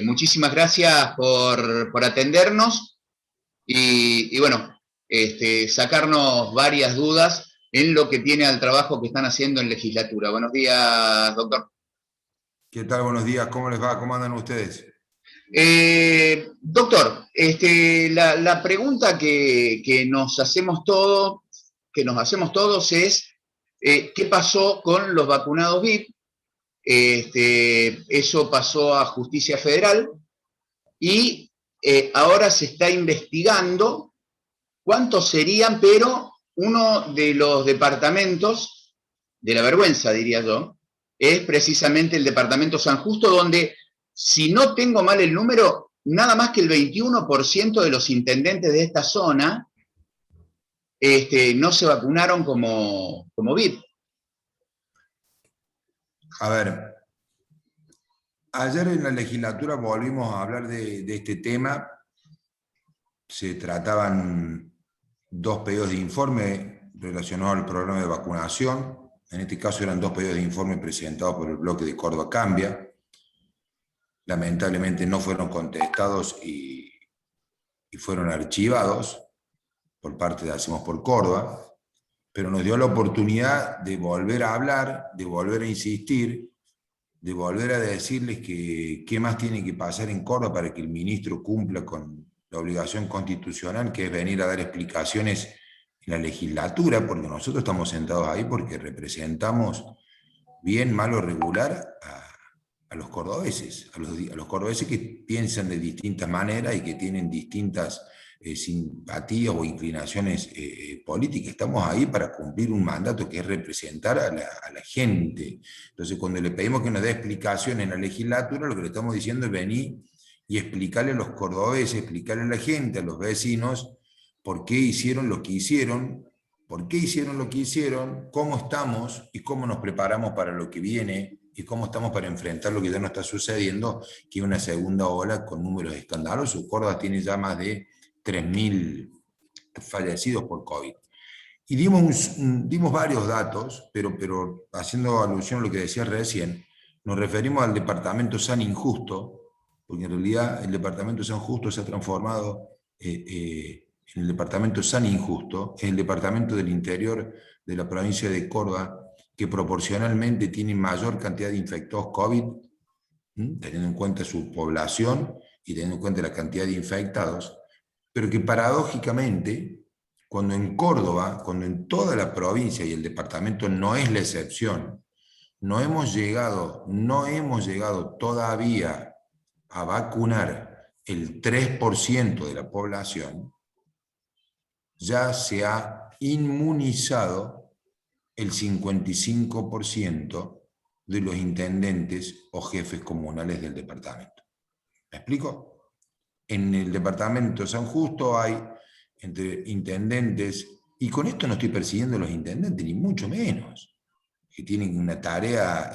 Muchísimas gracias por atendernos y bueno, sacarnos varias dudas en lo que tiene al trabajo que están haciendo en legislatura. Buenos días, doctor. ¿Qué tal? Buenos días, ¿cómo les va? ¿Cómo andan ustedes? Doctor, la pregunta que nos hacemos todos es ¿qué pasó con los vacunados VIP? Eso pasó a Justicia Federal y ahora se está investigando cuántos serían, pero uno de los departamentos de la vergüenza, diría yo, es precisamente el departamento San Justo, donde, si no tengo mal el número, nada más que el 21% de los intendentes de esta zona no se vacunaron como VIP. A ver, ayer en la legislatura volvimos a hablar de este tema. Se trataban dos pedidos de informe relacionados al programa de vacunación. En este caso eran dos pedidos de informe presentados por el bloque de Córdoba Cambia. Lamentablemente no fueron contestados y fueron archivados por parte de Hacemos por Córdoba, pero nos dio la oportunidad de volver a hablar, de volver a insistir, de volver a decirles que qué más tiene que pasar en Córdoba para que el ministro cumpla con la obligación constitucional, que es venir a dar explicaciones en la legislatura, porque nosotros estamos sentados ahí porque representamos bien, mal o regular a los cordobeses, a los cordobeses que piensan de distintas maneras y que tienen distintas simpatías o inclinaciones políticas. Estamos ahí para cumplir un mandato que es representar a la gente. Entonces, cuando le pedimos que nos dé explicaciones en la legislatura, lo que le estamos diciendo es venir y explicarle a los cordobeses, explicarle a la gente, a los vecinos, por qué hicieron lo que hicieron, cómo estamos y cómo nos preparamos para lo que viene, y cómo estamos para enfrentar lo que ya no está sucediendo, que es una segunda ola con números escandalosos. Córdoba tiene ya más de 3.000 fallecidos por COVID. Y dimos varios datos, pero haciendo alusión a lo que decía recién, nos referimos al departamento San Injusto, porque en realidad el departamento San Justo se ha transformado en el departamento San Injusto, es el departamento del interior de la provincia de Córdoba, que proporcionalmente tiene mayor cantidad de infectados COVID, teniendo en cuenta su población y teniendo en cuenta la cantidad de infectados, pero que paradójicamente, cuando en Córdoba, cuando en toda la provincia y el departamento no es la excepción, no hemos llegado todavía a vacunar el 3% de la población, ya se ha inmunizado el 55% de los intendentes o jefes comunales del departamento. ¿Me explico? En el departamento San Justo hay entre intendentes, y con esto no estoy persiguiendo a los intendentes, ni mucho menos, que tienen una tarea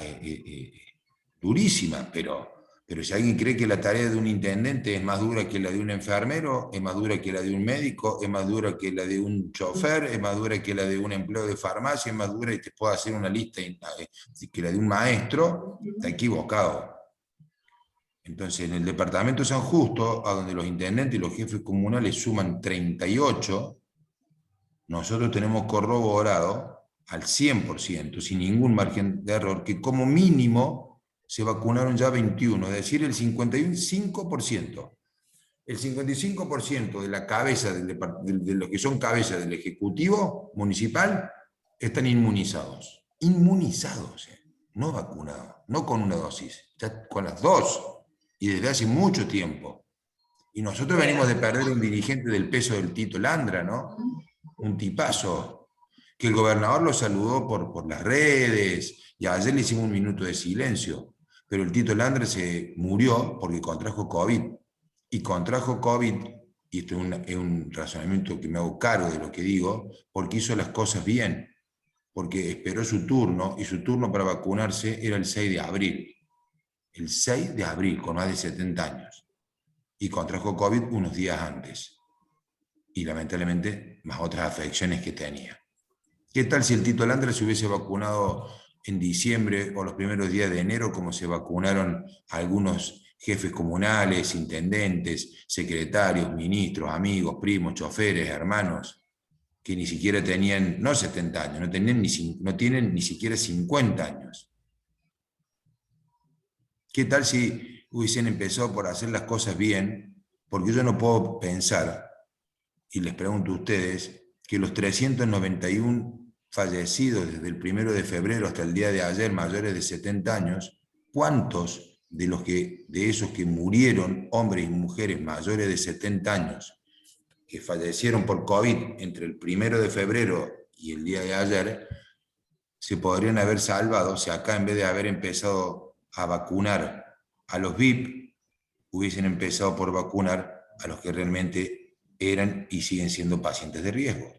durísima, pero si alguien cree que la tarea de un intendente es más dura que la de un enfermero, es más dura que la de un médico, es más dura que la de un chofer, es más dura que la de un empleado de farmacia, es más dura y te puedo hacer una lista que la de un maestro, está equivocado. Entonces, en el departamento de San Justo, a donde los intendentes y los jefes comunales suman 38, nosotros tenemos corroborado al 100%, sin ningún margen de error, que como mínimo se vacunaron ya 21, es decir, el 55%. El 55% de la cabeza de los que son cabezas del Ejecutivo Municipal están inmunizados. Inmunizados, no vacunados, no con una dosis, ya con las dos, y desde hace mucho tiempo. Y nosotros venimos de perder un dirigente del peso del Tito Landra, ¿no? Un tipazo, que el gobernador lo saludó por las redes, y ayer le hicimos un minuto de silencio. Pero el Tito Landra se murió porque contrajo COVID. Y contrajo COVID, y esto es un razonamiento que me hago cargo de lo que digo, porque hizo las cosas bien, porque esperó su turno, y su turno para vacunarse era el 6 de abril. El 6 de abril, con más de 70 años. Y contrajo COVID unos días antes. Y lamentablemente, más otras afecciones que tenía. ¿Qué tal si el Tito Landra se hubiese vacunado en diciembre o los primeros días de enero, como se vacunaron algunos jefes comunales, intendentes, secretarios, ministros, amigos, primos, choferes, hermanos, que ni siquiera tenían, no 70 años, no tienen ni siquiera 50 años. ¿Qué tal si hubiesen empezado por hacer las cosas bien? Porque yo no puedo pensar, y les pregunto a ustedes, que los 391 fallecidos desde el 1 de febrero hasta el día de ayer, mayores de 70 años, ¿cuántos de esos que murieron, hombres y mujeres mayores de 70 años, que fallecieron por COVID entre el 1 de febrero y el día de ayer, se podrían haber salvado si acá, en vez de haber empezado a vacunar a los VIP, hubiesen empezado por vacunar a los que realmente eran y siguen siendo pacientes de riesgo?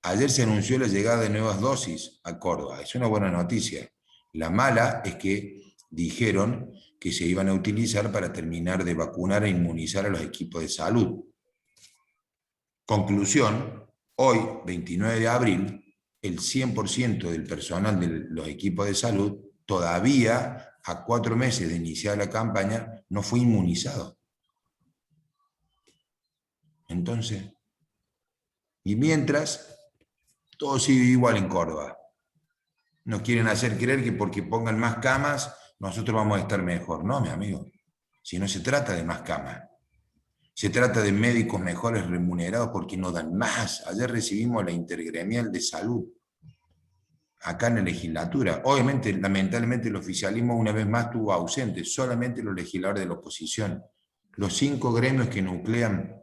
Ayer se anunció la llegada de nuevas dosis a Córdoba. Es una buena noticia. La mala es que dijeron que se iban a utilizar para terminar de vacunar e inmunizar a los equipos de salud. Conclusión, hoy, 29 de abril, el 100% del personal de los equipos de salud todavía, a 4 meses de iniciar la campaña, no fue inmunizado. Entonces, y mientras, todo sigue igual en Córdoba. Nos quieren hacer creer que porque pongan más camas, nosotros vamos a estar mejor. No, mi amigo, si no se trata de más camas. Se trata de médicos mejores remunerados porque no dan más. Ayer recibimos la intergremial de salud, acá en la legislatura. Obviamente, lamentablemente, el oficialismo una vez más estuvo ausente, solamente los legisladores de la oposición. Los 5 gremios que nuclean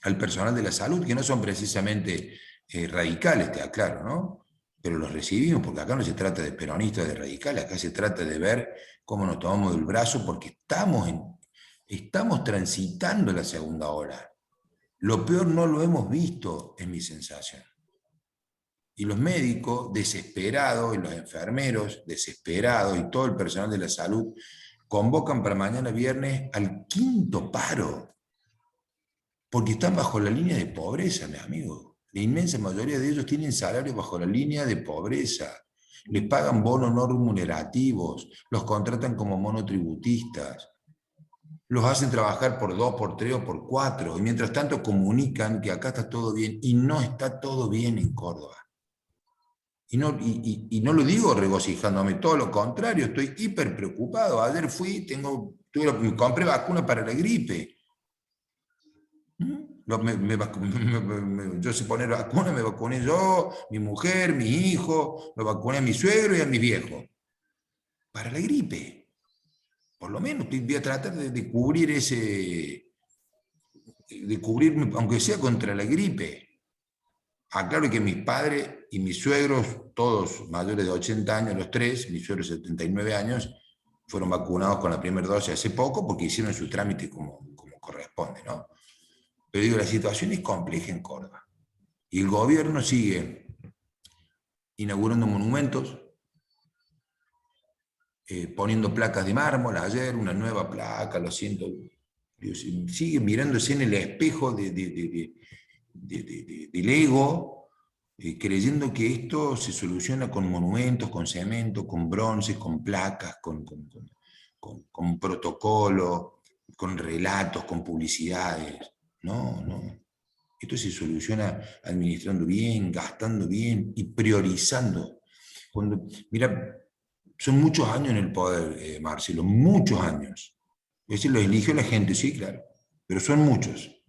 al personal de la salud, que no son precisamente radicales, te aclaro, ¿no? Pero los recibimos, porque acá no se trata de peronistas, de radicales, acá se trata de ver cómo nos tomamos del brazo, porque estamos transitando la segunda ola. Lo peor no lo hemos visto, es mi sensación. Y los médicos desesperados, y los enfermeros desesperados, y todo el personal de la salud, convocan para mañana viernes al 5º paro, porque están bajo la línea de pobreza, mi amigo. La inmensa mayoría de ellos tienen salarios bajo la línea de pobreza. Les pagan bonos no remunerativos, los contratan como monotributistas, los hacen trabajar por 2, por 3 o por 4, y mientras tanto comunican que acá está todo bien, y no está todo bien en Córdoba. Y no lo digo regocijándome, todo lo contrario, estoy hiper preocupado. Ayer me compré vacuna para la gripe. Yo sé poner vacuna, me vacuné yo, mi mujer, mi hijo, lo vacuné a mi suegro y a mi viejo. Para la gripe. Por lo menos voy a tratar de cubrir cubrirme, aunque sea contra la gripe. Aclaro que mis padres y mis suegros, todos mayores de 80 años, los 3, mis suegros 79 años, fueron vacunados con la primera dosis hace poco porque hicieron su trámite como corresponde, ¿no? Pero digo, la situación es compleja en Córdoba. Y el gobierno sigue inaugurando monumentos, poniendo placas de mármol. Ayer una nueva placa, lo siento. Sigue mirándose en el espejo del ego, creyendo que esto se soluciona con monumentos, con cemento, con bronces, con placas, con protocolo, con relatos, con publicidades. No. Esto se soluciona administrando bien, gastando bien y priorizando. Mira, son muchos años en el poder, Marcelo, muchos años. Es decir, lo eligió la gente, sí, claro, pero son muchos,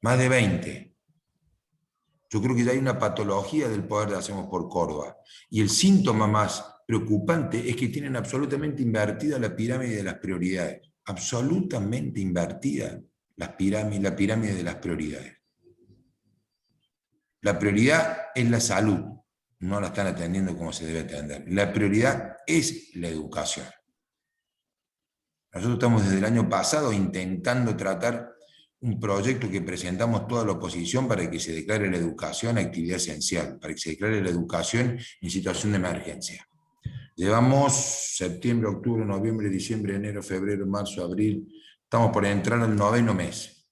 más de 20. Yo creo que ya hay una patología del poder de Hacemos por Córdoba. Y el síntoma más preocupante es que tienen absolutamente invertida la pirámide de las prioridades. Absolutamente invertida la pirámide de las prioridades. La prioridad es la salud, no la están atendiendo como se debe atender. La prioridad es la educación. Nosotros estamos desde el año pasado intentando tratar un proyecto que presentamos toda la oposición para que se declare la educación actividad esencial, para que se declare la educación en situación de emergencia. Llevamos septiembre, octubre, noviembre, diciembre, enero, febrero, marzo, abril, estamos por entrar al 9º mes.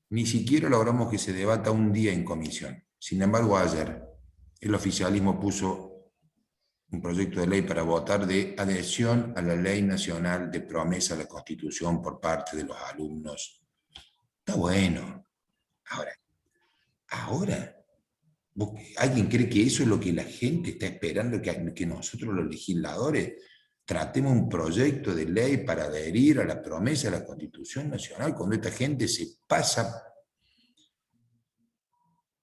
Ni siquiera logramos que se debata un día en comisión. Sin embargo, ayer el oficialismo puso un proyecto de ley para votar de adhesión a la Ley Nacional de Promesa a la Constitución por parte de los alumnos. Está bueno. Ahora, ¿alguien cree que eso es lo que la gente está esperando, que nosotros los legisladores tratemos un proyecto de ley para adherir a la promesa de la Constitución Nacional, cuando esta gente se pasa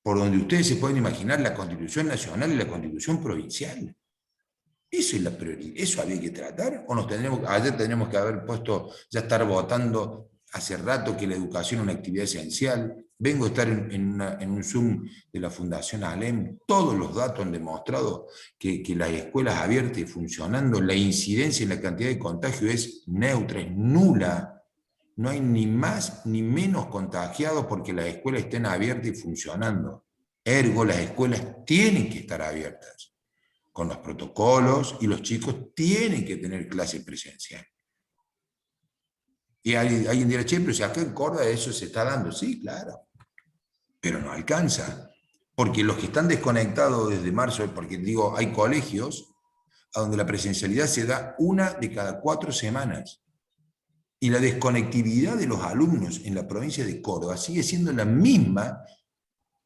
por donde ustedes se pueden imaginar la Constitución Nacional y la Constitución Provincial? Eso es la prioridad, eso había que tratar, o ayer tendríamos que haber puesto, ya estar votando hace rato que la educación es una actividad esencial. Vengo a estar en un Zoom de la Fundación ALEM, todos los datos han demostrado que las escuelas abiertas y funcionando, la incidencia en la cantidad de contagio es neutra, es nula. No hay ni más ni menos contagiados porque las escuelas estén abiertas y funcionando. Ergo, las escuelas tienen que estar abiertas, con los protocolos, y los chicos tienen que tener clase presencial. Y alguien dirá, che, pero si acá en Córdoba eso se está dando. Sí, claro, pero no alcanza. Porque los que están desconectados desde marzo, porque digo, hay colegios a donde la presencialidad se da 1 de cada 4 semanas. Y la desconectividad de los alumnos en la provincia de Córdoba sigue siendo la misma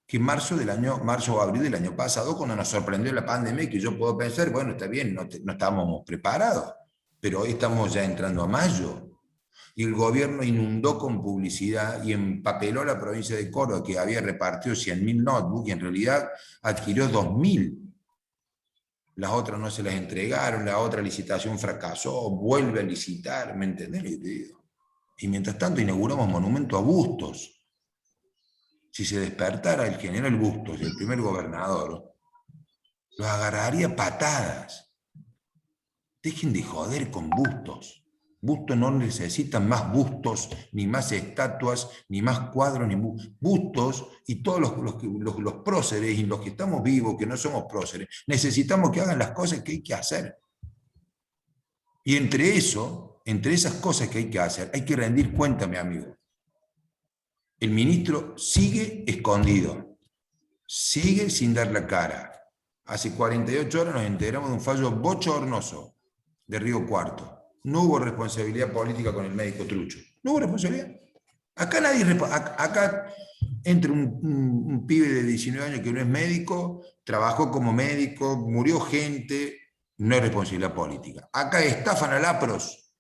que marzo o abril del año pasado, cuando nos sorprendió la pandemia, y que yo puedo pensar, bueno, está bien, no estábamos preparados, pero hoy estamos ya entrando a mayo, y el gobierno inundó con publicidad y empapeló a la provincia de Córdoba, que había repartido 100.000 notebooks, y en realidad adquirió 2.000. Las otras no se las entregaron, la otra licitación fracasó, vuelve a licitar, ¿me entendés lo que te digo? Y mientras tanto inauguramos monumento a Bustos. Si se despertara el general Bustos, el primer gobernador, los agarraría patadas. Dejen de joder con Bustos. Bustos no necesitan más bustos, ni más estatuas, ni más cuadros, ni Bustos y todos los próceres y los que estamos vivos, que no somos próceres, necesitamos que hagan las cosas que hay que hacer. Y entre esas cosas que hay que hacer, hay que rendir cuenta, mi amigo. El ministro sigue escondido, sigue sin dar la cara. Hace 48 horas nos enteramos de un fallo bochornoso de Río Cuarto. No hubo responsabilidad política con el médico Trucho. No hubo responsabilidad. Acá nadie acá entra un pibe de 19 años que no es médico, trabajó como médico, murió gente, no hay responsabilidad política. Acá estafan a Lapros,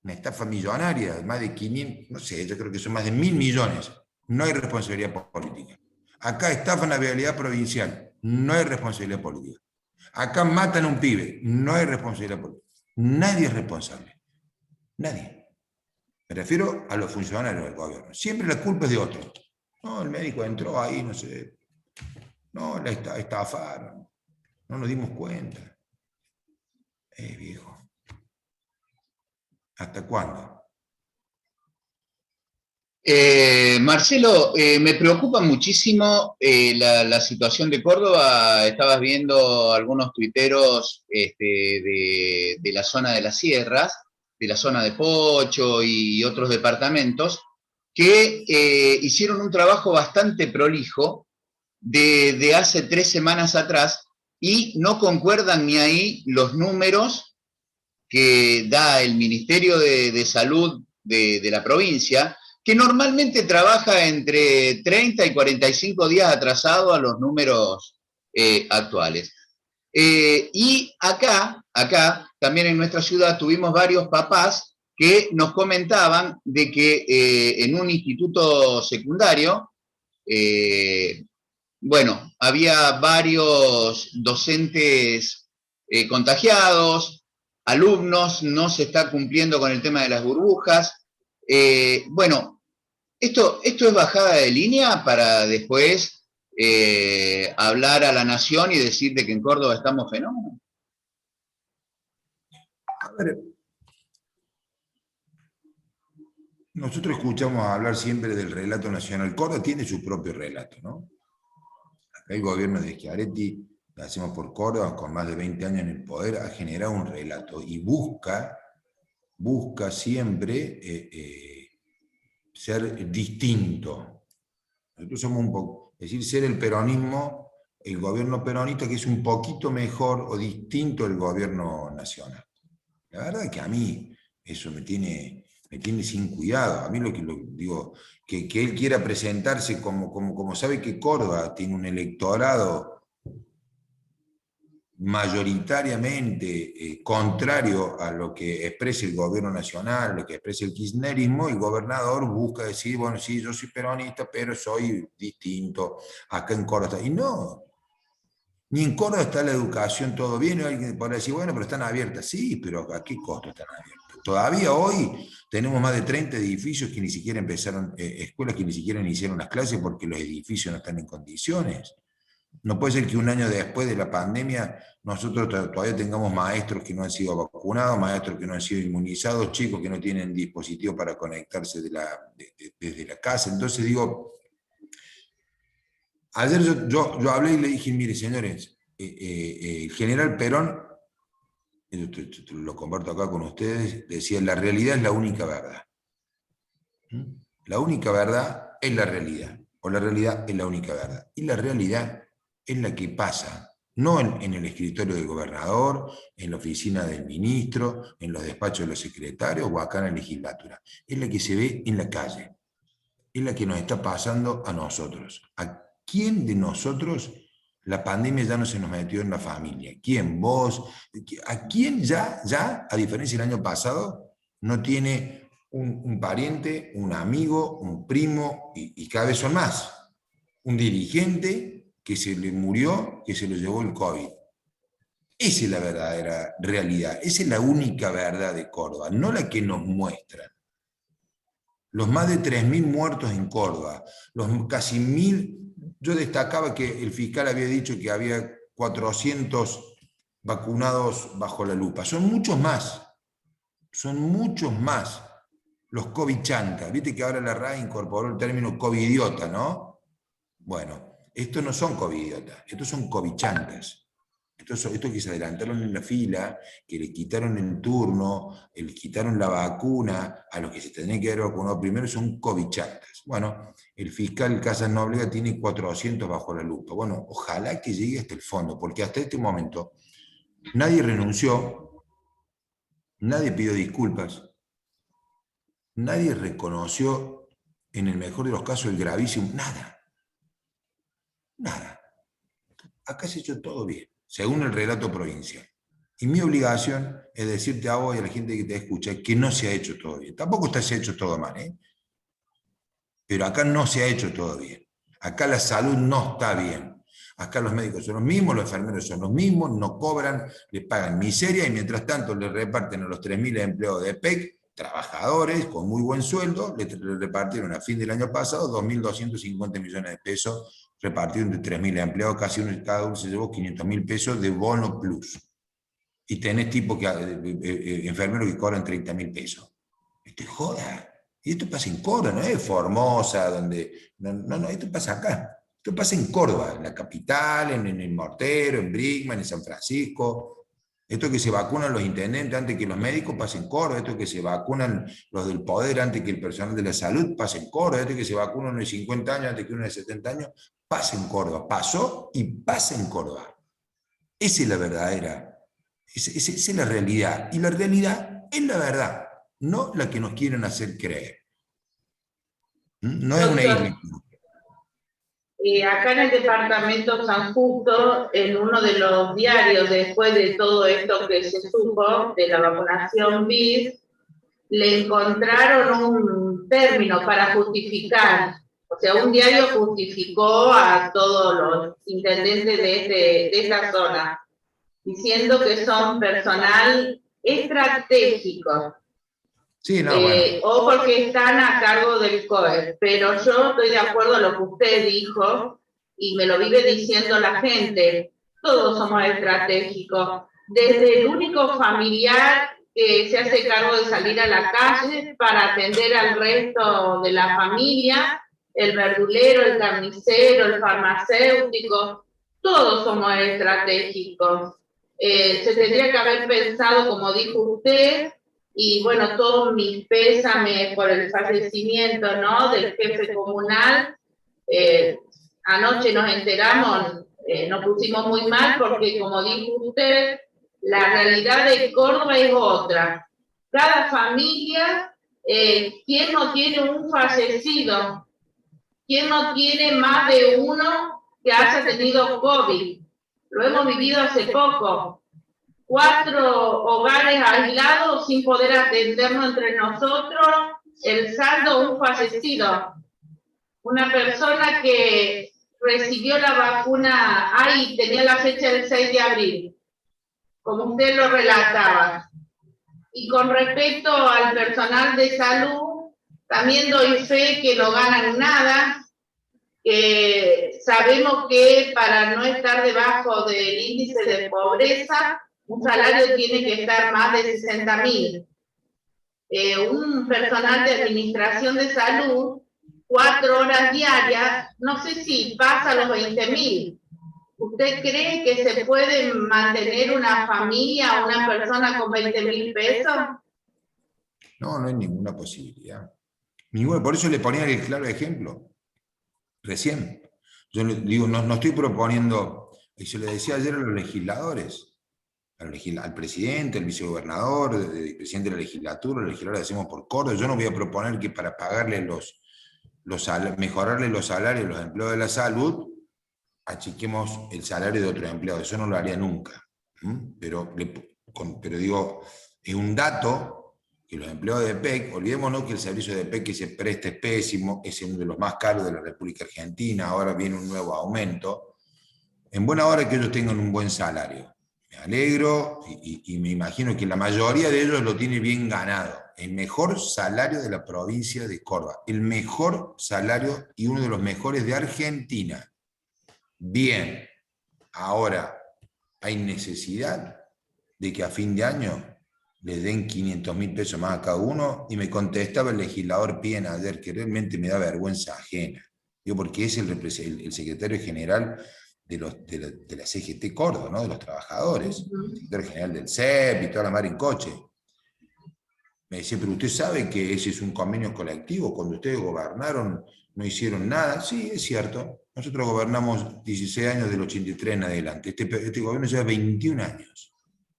una estafa millonaria, más de 500, no sé, yo creo que son más de 1.000 millones. No hay responsabilidad política. Acá estafan la vialidad provincial, no hay responsabilidad política. Acá matan a un pibe, no hay responsabilidad política. Nadie es responsable. Nadie. Me refiero a los funcionarios del gobierno. Siempre la culpa es de otro. No, el médico entró ahí, no sé. No, la estafaron. No nos dimos cuenta. Viejo. ¿Hasta cuándo? Marcelo, me preocupa muchísimo la situación de Córdoba. Estabas viendo algunos tuiteros de la zona de las sierras, de la zona de Pocho y otros departamentos, que hicieron un trabajo bastante prolijo de hace 3 semanas atrás y no concuerdan ni ahí los números que da el Ministerio de Salud de la provincia, que normalmente trabaja entre 30 y 45 días atrasado a los números actuales. Y acá, también en nuestra ciudad, tuvimos varios papás que nos comentaban de que en un instituto secundario, bueno, había varios docentes contagiados, alumnos, no se está cumpliendo con el tema de las burbujas. Bueno, esto es bajada de línea para después hablar a la nación y decirte que en Córdoba estamos fenómenos. A ver, nosotros escuchamos hablar siempre del relato nacional. Córdoba tiene su propio relato, ¿no? Acá el gobierno de Schiaretti, lo hacemos por Córdoba, con más de 20 años en el poder, ha generado un relato y busca siempre ser distinto. Nosotros somos un poco, es decir, ser el peronismo el gobierno peronista, que es un poquito mejor o distinto del gobierno nacional. La verdad es que a mí eso me tiene sin cuidado. A mí digo, que él quiera presentarse como sabe que Córdoba tiene un electorado mayoritariamente contrario a lo que expresa el gobierno nacional, lo que expresa el kirchnerismo, el gobernador busca decir, bueno, sí, yo soy peronista, pero soy distinto acá en Córdoba. Y no, ni en Córdoba está la educación todo bien, y alguien podrá decir, bueno, pero están abiertas. Sí, pero ¿a qué costo están abiertas? Todavía hoy tenemos más de 30 edificios que ni siquiera empezaron, escuelas que ni siquiera iniciaron las clases porque los edificios no están en condiciones. No puede ser que un año después de la pandemia nosotros todavía tengamos maestros que no han sido vacunados, maestros que no han sido inmunizados, chicos que no tienen dispositivo para conectarse desde la casa. Entonces digo, ayer yo hablé y le dije, mire señores, el general Perón, lo comparto acá con ustedes, decía, la realidad es la única verdad. La única verdad es la realidad, o la realidad es la única verdad. Y la realidad es la que pasa, no en el escritorio del gobernador, en la oficina del ministro, en los despachos de los secretarios o acá en la legislatura. Es la que se ve en la calle. Es la que nos está pasando a nosotros. ¿A quién de nosotros la pandemia ya no se nos metió en la familia? ¿Quién? ¿Vos? ¿A quién ya, a diferencia del año pasado, no tiene un pariente, un amigo, un primo, y cada vez son más? Un dirigente que se le murió, que se lo llevó el COVID. Esa es la verdadera realidad, esa es la única verdad de Córdoba, no la que nos muestran. Los más de 3.000 muertos en Córdoba, los casi 1.000, yo destacaba que el fiscal había dicho que había 400 vacunados bajo la lupa, son muchos más los COVID-chantas. Viste que ahora la RAE incorporó el término COVID-idiota, ¿no? Bueno, estos no son COVID-idiotas, estos son COVID-chantas. Estos que se adelantaron en la fila, que le quitaron el turno, le quitaron la vacuna, a los que se tendrían que haber vacunado primero, son COVID-chantas. Bueno, el fiscal Casas Nóbrega tiene 400 bajo la lupa. Bueno, ojalá que llegue hasta el fondo, porque hasta este momento nadie renunció, nadie pidió disculpas, nadie reconoció, en el mejor de los casos, el gravísimo, nada. Acá se ha hecho todo bien, según el relato provincial. Y mi obligación es decirte a vos y a la gente que te escucha que no se ha hecho todo bien. Tampoco se ha hecho todo mal, ¿eh? Pero acá no se ha hecho todo bien. Acá la salud no está bien. Acá los médicos son los mismos, los enfermeros son los mismos, no cobran, les pagan miseria y mientras tanto le reparten a los 3.000 empleados de PEC, trabajadores con muy buen sueldo, le repartieron a fin del año pasado 2.250 millones de pesos repartidos entre 3.000 empleados, cada uno se llevó 500.000 pesos de bono plus. Y tenés tipo enfermeros que cobran 30.000 pesos. Esto es joda. Y esto pasa en Córdoba, no es Formosa, donde... No, esto pasa acá. Esto pasa en Córdoba, en la capital, en el Mortero, en Brickman, en San Francisco. Esto que se vacunan los intendentes antes que los médicos pasa en Córdoba. Esto que se vacunan los del poder antes que el personal de la salud pasa en Córdoba. Esto que se vacuna uno de 50 años antes que uno de 70 años pasa en Córdoba. Pasó y pasa en Córdoba. Esa es la verdadera, esa es la realidad. Y la realidad es la verdad, no la que nos quieren hacer creer. No es una isla. Acá en el departamento San Justo, en uno de los diarios, después de todo esto que se supo de la vacunación BID, le encontraron un término para justificar. O sea, un diario justificó a todos los intendentes de esta zona, diciendo que son personal estratégico. Sí, no, bueno. O porque están a cargo del COE, pero yo estoy de acuerdo a lo que usted dijo y me lo vive diciendo la gente, todos somos estratégicos, desde el único familiar que se hace cargo de salir a la calle para atender al resto de la familia, el verdulero, el carnicero, el farmacéutico, todos somos estratégicos. Se tendría que haber pensado, como dijo usted, y bueno, todos mis pésames por el fallecimiento, ¿no?, del jefe comunal. Anoche nos enteramos, nos pusimos muy mal porque, como dijo usted, la realidad de Córdoba es otra. Cada familia, ¿quién no tiene un fallecido? ¿Quién no tiene más de uno que haya tenido COVID? Lo hemos vivido hace poco. 4 hogares aislados sin poder atendernos entre nosotros, el saldo un fallecido. Una persona que recibió la vacuna, tenía la fecha del 6 de abril, como usted lo relataba. Y con respecto al personal de salud, también doy fe que no ganan nada, que sabemos que para no estar debajo del índice de pobreza, un salario tiene que estar más de 60.000. Un personal de administración de salud, 4 horas diarias, no sé si pasa los 20.000. ¿Usted cree que se puede mantener una familia, una persona con 20.000 pesos? No, no hay ninguna posibilidad. Por eso le ponía el claro ejemplo. Recién. Yo le digo, no estoy proponiendo, y se le decía ayer a los legisladores, al presidente, al vicegobernador, el presidente de la legislatura, los legisladores hacemos por Córdoba. Yo no voy a proponer que para pagarle mejorarle los salarios a los empleados de la salud, achiquemos el salario de otros empleados. Eso no lo haría nunca. Pero digo, es un dato que los empleados de PEC, olvidémonos que el servicio de PEC que se presta es pésimo, es uno de los más caros de la República Argentina, ahora viene un nuevo aumento. En buena hora que ellos tengan un buen salario. Me alegro y me imagino que la mayoría de ellos lo tiene bien ganado. El mejor salario de la provincia de Córdoba. El mejor salario y uno de los mejores de Argentina. Bien. Ahora, hay necesidad de que a fin de año les den 500.000 pesos más a cada uno, y me contestaba el legislador Pien ayer, que realmente me da vergüenza ajena. Digo, porque es el secretario general de la CGT Córdoba, ¿no? De los trabajadores, el secretario general del CEP y toda la mar en coche. Me decía, pero usted sabe que ese es un convenio colectivo, cuando ustedes gobernaron no hicieron nada. Sí, es cierto, nosotros gobernamos 16 años del 83 en adelante, este gobierno lleva 21 años.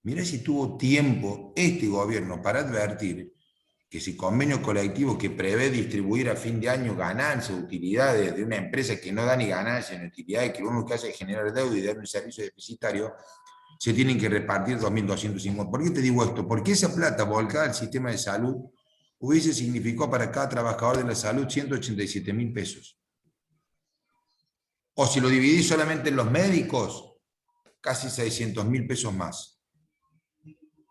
Mirá si tuvo tiempo este gobierno para advertir que ese convenio colectivo que prevé distribuir a fin de año ganancias, utilidades de una empresa que no da ni ganancias ni utilidades, que lo único que hace es generar deuda y dar un servicio deficitario, se tienen que repartir 2.250. ¿Por qué te digo esto? Porque esa plata volcada al sistema de salud hubiese significado para cada trabajador de la salud 187.000 pesos. O si lo dividís solamente en los médicos, casi 600.000 pesos más.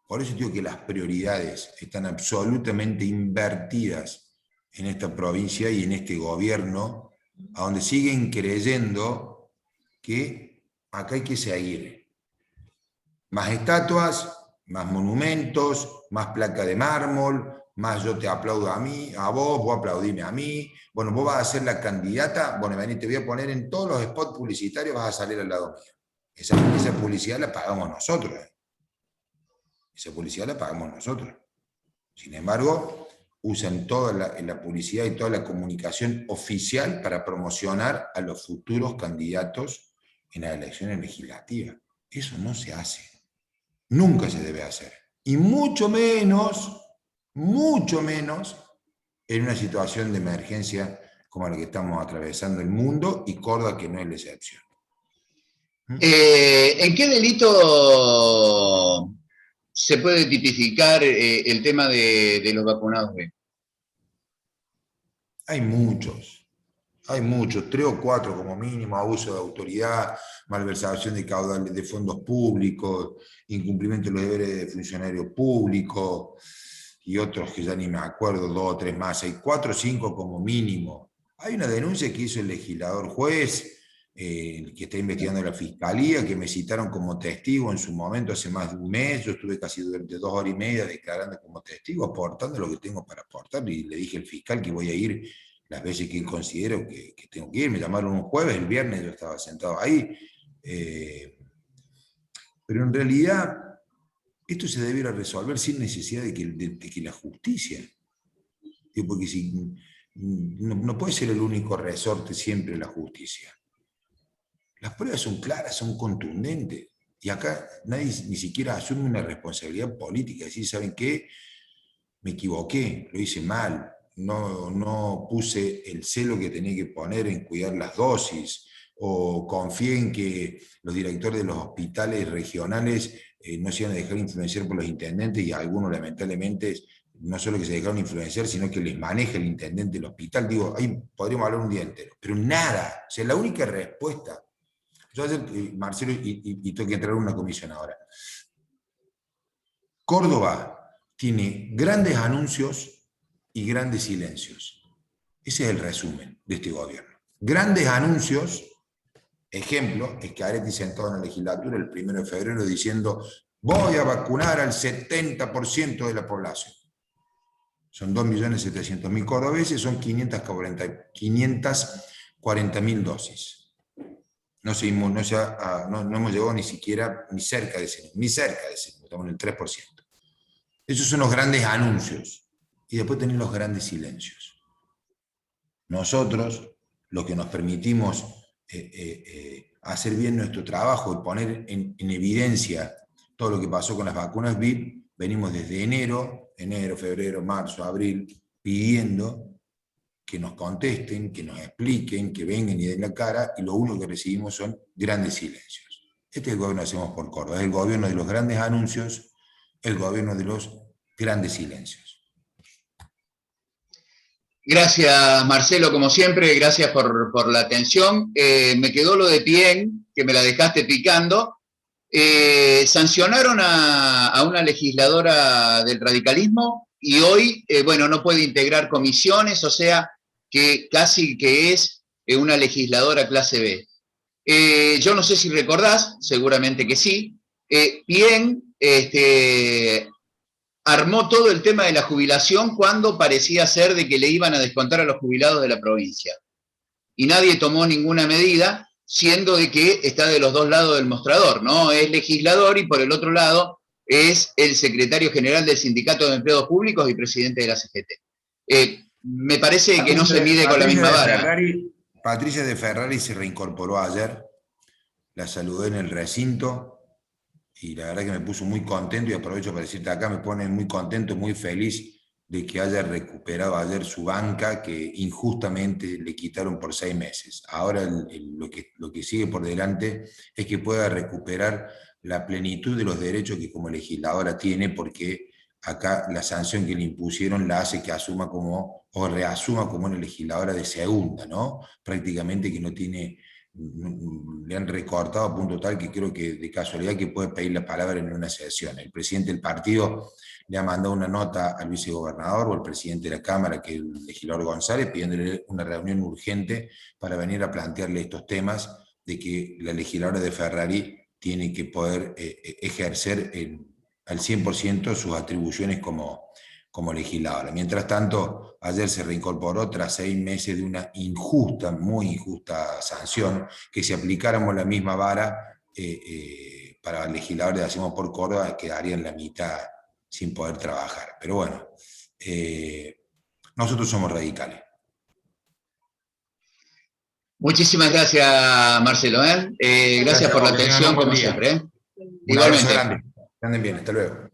Por eso digo que las prioridades están absolutamente invertidas en esta provincia y en este gobierno, a donde siguen creyendo que acá hay que seguir. Más estatuas, más monumentos, más placa de mármol, más yo te aplaudo a mí, a vos aplaudime a mí. Bueno, vos vas a ser la candidata, bueno, vení, te voy a poner en todos los spots publicitarios, vas a salir al lado mío. Esa publicidad la pagamos nosotros. Esa publicidad la pagamos nosotros. Sin embargo, usan toda la publicidad y toda la comunicación oficial para promocionar a los futuros candidatos en las elecciones legislativas. Eso no se hace. Nunca se debe hacer. Y mucho menos en una situación de emergencia como la que estamos atravesando el mundo y Córdoba, que no es la excepción. ¿En qué delito se puede tipificar el tema de los vacunados B? Hay muchos, 3 o 4 como mínimo: abuso de autoridad, malversación de caudales de fondos públicos, incumplimiento de los deberes de funcionario público, y otros que ya ni me acuerdo, 2 o 3 más. Hay 4 o 5 como mínimo. Hay una denuncia que hizo el legislador juez, que está investigando la fiscalía, que me citaron como testigo en su momento hace más de un mes. Yo estuve casi durante 2 horas y media declarando como testigo, aportando lo que tengo para aportar, y le dije al fiscal que voy a ir las veces que él considero que tengo que ir. Me llamaron un jueves, el viernes yo estaba sentado ahí, pero en realidad esto se debiera resolver sin necesidad de que la justicia, porque no puede ser el único resorte siempre la justicia. Las pruebas son claras, son contundentes. Y acá nadie ni siquiera asume una responsabilidad política. Decir, ¿saben qué? Me equivoqué, lo hice mal, no puse el celo que tenía que poner en cuidar las dosis, o confié en que los directores de los hospitales regionales no se iban a dejar influenciar por los intendentes, y algunos lamentablemente no solo que se dejaron influenciar, sino que les maneja el intendente del hospital. Digo, ahí podríamos hablar un día entero, pero nada. O sea, la única respuesta. Yo ayer, Marcelo, y tengo que entrar en una comisión ahora. Córdoba tiene grandes anuncios y grandes silencios. Ese es el resumen de este gobierno. Grandes anuncios, ejemplo, Schiaretti sentado en la legislatura el 1 de febrero diciendo: voy a vacunar al 70% de la población. Son 2.700.000 cordobeses, son 540.000 dosis. No hemos llegado ni siquiera, ni cerca de ese, estamos en el 3%. Esos son los grandes anuncios. Y después tenés los grandes silencios. Nosotros, los que nos permitimos hacer bien nuestro trabajo y poner en evidencia todo lo que pasó con las vacunas VIP, venimos desde enero, febrero, marzo, abril, pidiendo que nos contesten, que nos expliquen, que vengan y den la cara, y lo único que recibimos son grandes silencios. Este es el gobierno que hacemos por Córdoba, es el gobierno de los grandes anuncios, el gobierno de los grandes silencios. Gracias, Marcelo, como siempre, gracias por la atención. Me quedó lo de Pién, que me la dejaste picando. Sancionaron a una legisladora del radicalismo y hoy, bueno, no puede integrar comisiones, o sea, que casi que es una legisladora clase B. Yo no sé si recordás, seguramente que sí, Pién armó todo el tema de la jubilación cuando parecía ser de que le iban a descontar a los jubilados de la provincia. Y nadie tomó ninguna medida, siendo de que está de los dos lados del mostrador, ¿no? Es legislador y por el otro lado es el secretario general del Sindicato de Empleados Públicos y presidente de la CGT. Me parece que no se mide con la misma vara. Patricia de Ferrari se reincorporó ayer, la saludé en el recinto, y la verdad que me puso muy contento, y aprovecho para decirte acá, me pone muy contento, muy feliz de que haya recuperado ayer su banca, que injustamente le quitaron por 6 meses. Ahora lo que sigue por delante es que pueda recuperar la plenitud de los derechos que como legisladora tiene, porque acá la sanción que le impusieron la hace que asuma como, o reasuma como una legisladora de segunda, ¿no? Prácticamente que no tiene... le han recortado a punto tal que creo que de casualidad que puede pedir la palabra en una sesión. El presidente del partido le ha mandado una nota al vicegobernador o al presidente de la Cámara, que es el legislador González, pidiéndole una reunión urgente para venir a plantearle estos temas de que la legisladora de Ferrari tiene que poder ejercer al 100% sus atribuciones como legisladora. Mientras tanto, ayer se reincorporó tras 6 meses de una injusta, muy injusta sanción, que si aplicáramos la misma vara para legisladores de Hacemos por Córdoba, quedaría en la mitad sin poder trabajar. Pero bueno, nosotros somos radicales. Muchísimas gracias, Marcelo. Gracias por la atención, como siempre. Un abrazo grande. Anden bien, hasta luego.